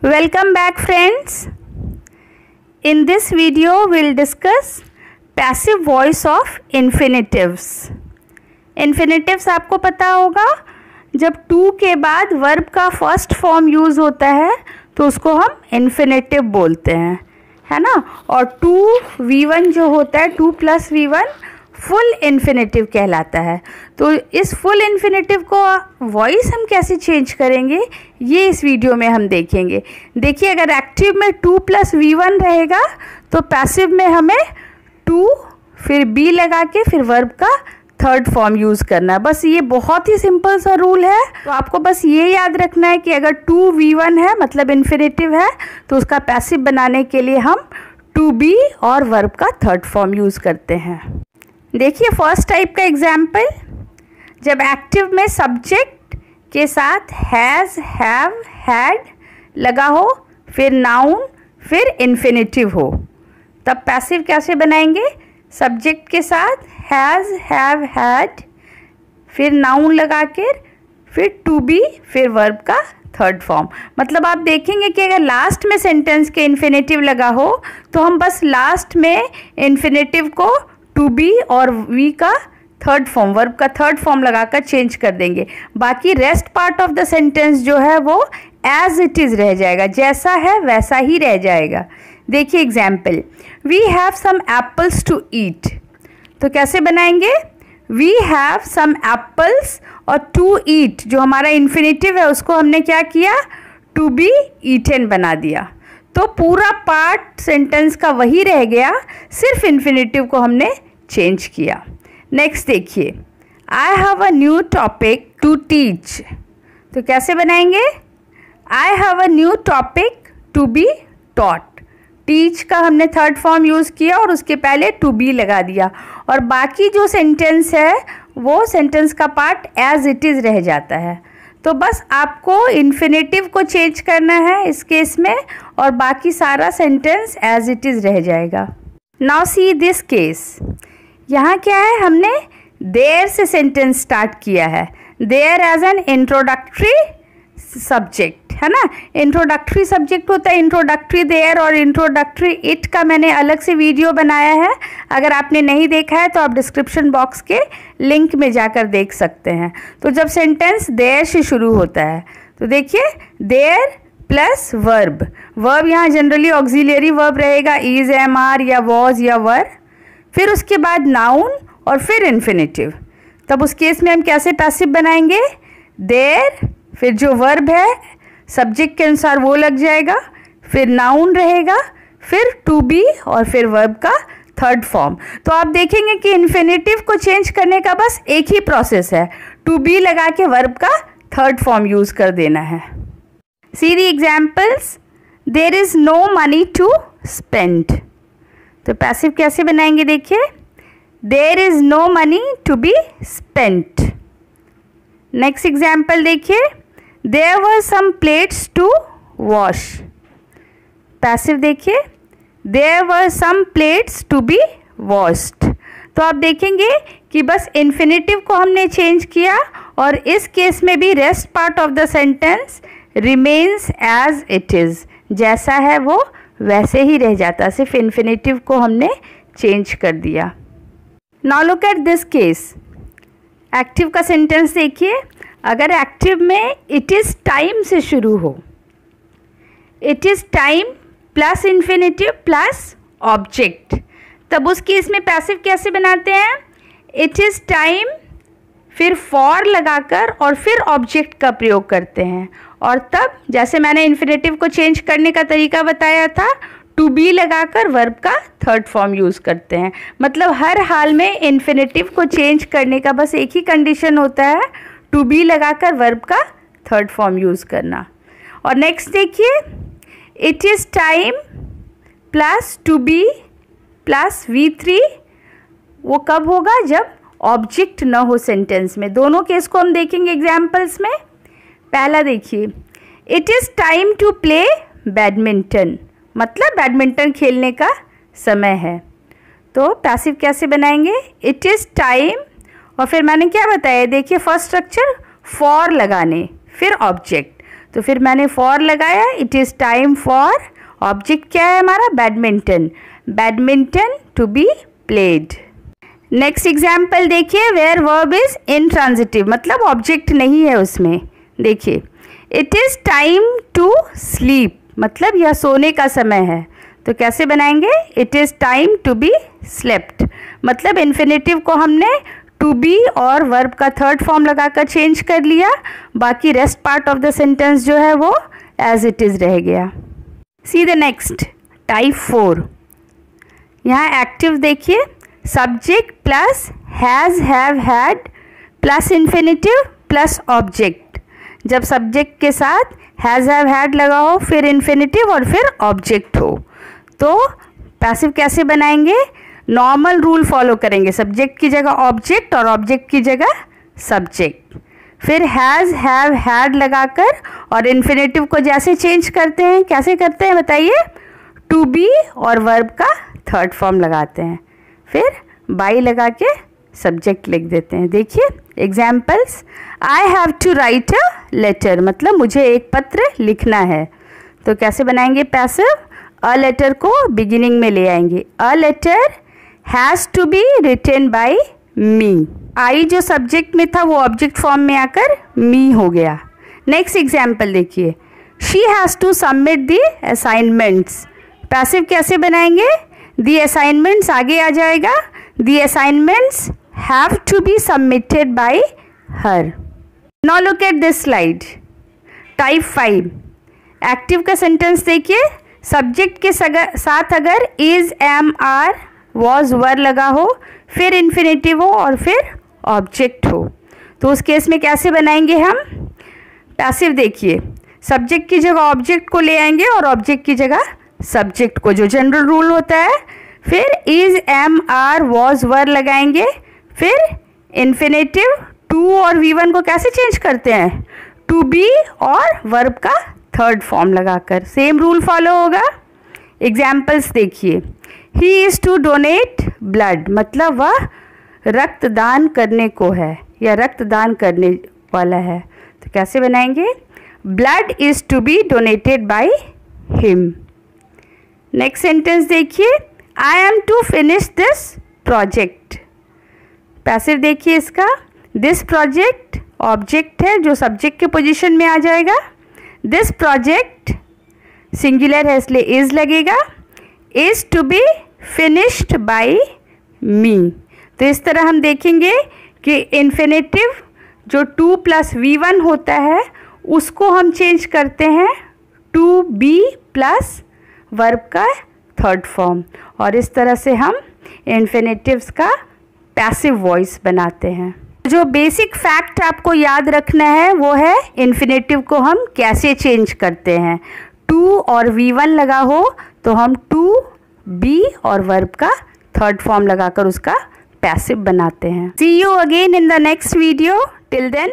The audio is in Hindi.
Welcome back friends. In this video we'll discuss passive voice of infinitives. Infinitives आपको पता होगा, जब to के बाद वर्ब का फर्स्ट फॉर्म यूज़ होता है तो उसको हम इन्फिनेटिव बोलते हैं, है ना। और 2v1 जो होता है 2 + v1 फुल इन्फिनेटिव कहलाता है। तो इस फुल इन्फिनेटिव को वॉइस हम कैसे चेंज करेंगे ये इस वीडियो में हम देखेंगे। देखिए, अगर एक्टिव में 2 + v1 रहेगा तो पैसिव में हमें 2 फिर बी लगा के फिर वर्ब का थर्ड फॉर्म यूज़ करना है। बस ये बहुत ही सिंपल सा रूल है। तो आपको बस ये याद रखना है कि अगर 2v1 है मतलब इन्फिनेटिव है तो उसका पैसिव बनाने के लिए हम 2b और वर्ब का थर्ड फॉर्म यूज़ करते हैं। देखिए फर्स्ट टाइप का एग्जाम्पल, जब एक्टिव में सब्जेक्ट के साथ हैज़, हैव, हैड लगा हो, फिर नाउन, फिर इन्फिनेटिव हो, तब पैसिव कैसे बनाएंगे। सब्जेक्ट के साथ हैज़, हैव, हैड, फिर नाउन लगा के फिर टू बी, फिर वर्ब का थर्ड फॉर्म। मतलब आप देखेंगे कि अगर लास्ट में सेंटेंस के इन्फिनेटिव लगा हो तो हम बस लास्ट में इन्फिनेटिव को टू बी और वी का थर्ड फॉर्म, वर्ब का थर्ड फॉर्म लगाकर चेंज कर देंगे। बाकी rest part of the sentence जो है वो एज इट इज़ रह जाएगा, जैसा है वैसा ही रह जाएगा। देखिए example, we have some apples to eat. तो कैसे बनाएंगे, वी हैव सम एप्पल्स और टू ईट जो हमारा इन्फिनेटिव है उसको हमने क्या किया, टू बी ईटन बना दिया। तो पूरा पार्ट सेंटेंस का वही रह गया, सिर्फ इन्फिनेटिव को हमने चेंज किया। नेक्स्ट देखिए, I have a new topic to teach. तो कैसे बनाएंगे, I have a new topic to be taught. Teach का हमने थर्ड फॉर्म यूज़ किया और उसके पहले टू बी लगा दिया, और बाकी जो सेंटेंस है वो सेंटेंस का पार्ट एज इट इज़ रह जाता है। तो बस आपको इन्फिनेटिव को चेंज करना है इस केस में, और बाकी सारा सेंटेंस एज इट इज़ रह जाएगा। नाउ सी दिस केस, यहाँ क्या है, हमने देयर से सेंटेंस स्टार्ट किया है। There as an introductory subject, है ना। इंट्रोडक्टरी सब्जेक्ट होता है इंट्रोडक्टरी देयर, और इंट्रोडक्टरी इट का मैंने अलग से वीडियो बनाया है। अगर आपने नहीं देखा है तो आप डिस्क्रिप्शन बॉक्स के लिंक में जाकर देख सकते हैं। तो जब सेंटेंस देयर से शुरू होता है तो देखिए देयर प्लस वर्ब, वर्ब यहाँ जनरली ऑक्सिलियरी वर्ब रहेगा, इज, एम, आर या वॉज या वर, फिर उसके बाद नाउन और फिर इन्फिनेटिव। तब उस केस में हम कैसे पैसिव बनाएंगे, देयर फिर जो वर्ब है सब्जेक्ट के अनुसार वो लग जाएगा, फिर नाउन रहेगा, फिर टू बी और फिर वर्ब का थर्ड फॉर्म। तो आप देखेंगे कि इन्फिनेटिव को चेंज करने का बस एक ही प्रोसेस है, टू बी लगा के वर्ब का थर्ड फॉर्म यूज़ कर देना है। See the examples, there is no money to spend. तो पैसिव कैसे बनाएंगे, देखिए there is no money to be spent. Next example देखिए, there were some plates to wash. Passive देखिए, there were some plates to be washed. तो आप देखेंगे कि बस इन्फिनेटिव को हमने चेंज किया, और इस केस में भी rest part of the sentence remains as it is, जैसा है वो वैसे ही रह जाता, सिर्फ इन्फिनेटिव को हमने चेंज कर दिया। Now look at this case, active का सेंटेंस देखिए, अगर एक्टिव में इट इज़ टाइम से शुरू हो, it is time plus infinitive plus object, तब उस केस में पैसिव कैसे बनाते हैं, इट इज़ टाइम फिर फॉर लगाकर और फिर ऑब्जेक्ट का प्रयोग करते हैं, और तब जैसे मैंने इन्फिनेटिव को चेंज करने का तरीका बताया था, टू बी लगाकर वर्ब का थर्ड फॉर्म यूज़ करते हैं। मतलब हर हाल में इन्फिनेटिव को चेंज करने का बस एक ही कंडीशन होता है, टू बी लगाकर वर्ब का थर्ड फॉर्म यूज़ करना। और नेक्स्ट देखिए, it is time plus to be plus v3, वो कब होगा, जब ऑब्जेक्ट न हो सेंटेंस में। दोनों केस को हम देखेंगे एग्जाम्पल्स में। पहला देखिए, it is time to play badminton, मतलब बैडमिंटन खेलने का समय है। तो पैसिव कैसे बनाएंगे, इट इज़ टाइम और फिर मैंने क्या बताया, देखिए फर्स्ट स्ट्रक्चर फॉर लगाने फिर ऑब्जेक्ट, तो फिर मैंने फॉर लगाया, it is time for, object क्या है हमारा, badminton, badminton to be played. Next example देखिए, वेयर वर्ब इज इंट्रांजिटिव, मतलब ऑब्जेक्ट नहीं है उसमें। देखिए, it is time to sleep, मतलब यह सोने का समय है, तो कैसे बनाएंगे, it is time to be slept, मतलब इन्फिनेटिव को हमने टू बी और वर्ब का थर्ड फॉर्म लगाकर चेंज कर लिया, बाकी rest part of the sentence जो है वो एज इट इज़ रह गया। See the next, type 4। यहाँ एक्टिव देखिए, subject plus has, have, had plus infinitive plus object. जब सब्जेक्ट के साथ हैज़, हैव, हैड लगा हो, फिर इन्फिनेटिव और फिर ऑब्जेक्ट हो, तो पैसिव कैसे बनाएंगे, नॉर्मल रूल फॉलो करेंगे, सब्जेक्ट की जगह ऑब्जेक्ट और ऑब्जेक्ट की जगह सब्जेक्ट, फिर हैज़, हैव, हैड लगाकर और इन्फिनेटिव को जैसे चेंज करते हैं, कैसे करते हैं बताइए, टू बी और वर्ब का थर्ड फॉर्म लगाते हैं, फिर बाई लगा के सब्जेक्ट लिख देते हैं। देखिए examples, I have to write a letter, मतलब मुझे एक पत्र लिखना है, तो कैसे बनाएंगे पैसिव, अ लेटर को बिगिनिंग में ले आएंगे, a letter has to be written by me, I जो सब्जेक्ट में था वो ऑब्जेक्ट फॉर्म में आकर मी हो गया। नेक्स्ट एग्जाम्पल देखिए, she has to submit the assignments, passive कैसे बनाएंगे, दी असाइनमेंट्स आगे आ जाएगा, the assignments have to be submitted by her. Now look at this slide, type 5। Active का सेंटेंस देखिए, सब्जेक्ट के साथ अगर is, am, are, was, were लगा हो, फिर इन्फिनेटिव हो और फिर ऑब्जेक्ट हो, तो उस केस में कैसे बनाएंगे हम पैसिव। देखिए, सब्जेक्ट की जगह ऑब्जेक्ट को ले आएंगे और ऑब्जेक्ट की जगह सब्जेक्ट को, जो जनरल रूल होता है, फिर इज, एम, आर, वॉज, वर लगाएंगे, फिर इन्फिनेटिव टू और V1 को कैसे चेंज करते हैं, टू बी और वर्ब का थर्ड फॉर्म लगाकर, सेम रूल फॉलो होगा। एग्जाम्पल्स देखिए, he is to donate blood, मतलब वह रक्तदान करने को है या रक्तदान करने वाला है, तो कैसे बनाएंगे, blood is to be donated by him. Next sentence देखिए, I am to finish this project, passive देखिए इसका, दिस प्रोजेक्ट ऑब्जेक्ट है जो सब्जेक्ट के पोजीशन में आ जाएगा, दिस प्रोजेक्ट सिंगुलर है इसलिए इज लगेगा, is to be finished by me. तो इस तरह हम देखेंगे कि इन्फिनेटिव जो 2 + V1 होता है उसको हम चेंज करते हैं टू बी प्लस वर्ब का थर्ड फॉर्म, और इस तरह से हम इन्फिनेटिव्स का पैसिव वॉइस बनाते हैं। जो बेसिक फैक्ट आपको याद रखना है वो है इन्फिनेटिव को हम कैसे चेंज करते हैं, टू और V1 लगा हो तो हम टू बी और वर्ब का थर्ड फॉर्म लगाकर उसका पैसिव बनाते हैं। See you again in the next video, till then